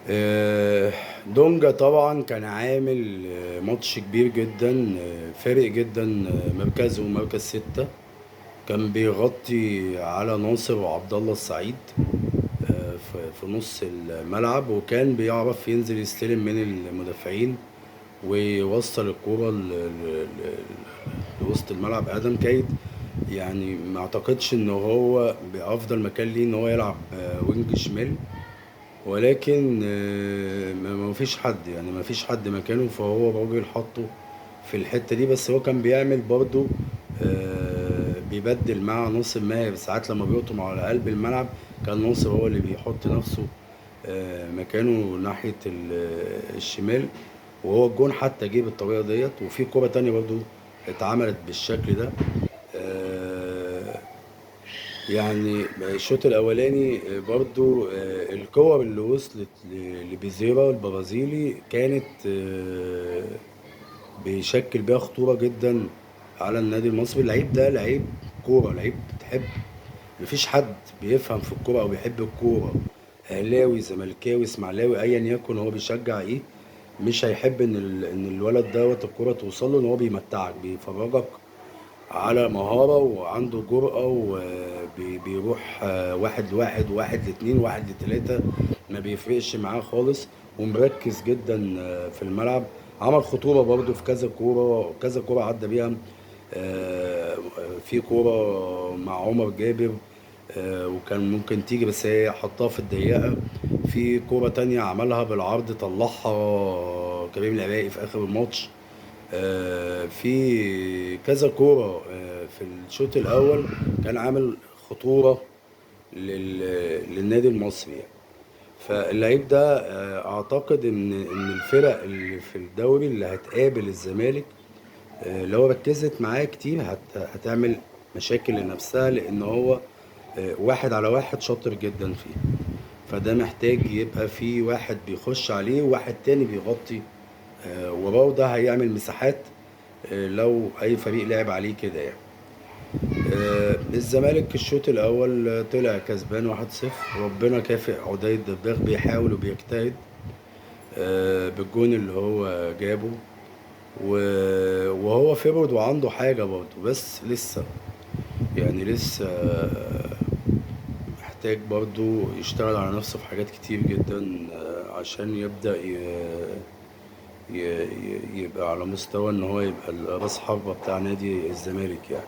آه، دونجا طبعا كان عامل ماتش كبير جدا، فارق جدا. مركزه مركز ستة. كان بيغطي على ناصر وعبد الله السعيد في نص الملعب، وكان بيعرف ينزل يستلم من المدافعين ويوصل الكورة لوسط الملعب. ادم كايد يعني ما اعتقدش ان هو بافضل مكان ليه ان هو يلعب وينج شمال، ولكن ما فيش حد، يعني ما فيش حد مكانه، فهو الراجل حطه في الحتة دي. بس هو كان بيعمل برضو بيبدل مع ناصر ماهر ساعات لما بيقطم على قلب الملعب. كان ناصر هو اللي بيحط نفسه مكانه ناحية الشمال، وهو الجون حتى جه بالطريقة ديت. وفي كرة تانية برضو اتعملت بالشكل ده. آه، يعني الشوط الاولاني برضو الكور اللي وصلت لبيزيرا البرازيلي كانت بيشكل بيها خطورة جدا على النادي المصري. اللعيب ده لعيب كورة، لعيب بتحب. مفيش حد بيفهم في الكورة او بيحب الكورة، اهلاوي زملكاوي اسماعيلاوي ايا يكن هو بيشجع ايه، مش هيحب ان الولد دوت الكورة توصل له. ان هو بيمتعك، بيفرجك على مهارة وعنده جرأة، وبيروح واحد لواحد، واحد لاتنين، واحد لتلاتة، ما بيفرقش معاه خالص. ومركز جدا في الملعب. عمل خطورة برضه في كذا كورة، كذا كورة عدى بيها. في كورة مع عمر جابر وكان ممكن تيجي بس هي حطها في الضيقة. في كورة تانية عملها بالعرض طلعها كريم العراقي في آخر الماتش. في كذا كورة في الشوط الأول كان عامل خطورة للنادي المصري يعني. فاللعيب ده أعتقد إن الفرق اللي في الدوري اللي هتقابل الزمالك لو ركزت معاه كتير هتعمل مشاكل لنفسها، لأن هو واحد على واحد شاطر جدا فيه. فده محتاج يبقى في واحد بيخش عليه وواحد تاني بيغطي وراه. ده هيعمل مساحات لو اي فريق لعب عليه كده يعني. الزمالك الشوط الاول طلع كسبان 1-0. ربنا كافئ عدي الدباغ، بيحاول وبيجتهد بالجون اللي هو جابه. وهو فيرود وعنده حاجة برضه، بس لسه يعني لسه محتاج برضه يشتغل على نفسه في حاجات كتير جدا عشان يبدأ يبقى على مستوى ان هو يبقى راس حربة بتاع نادي الزمالك يعني.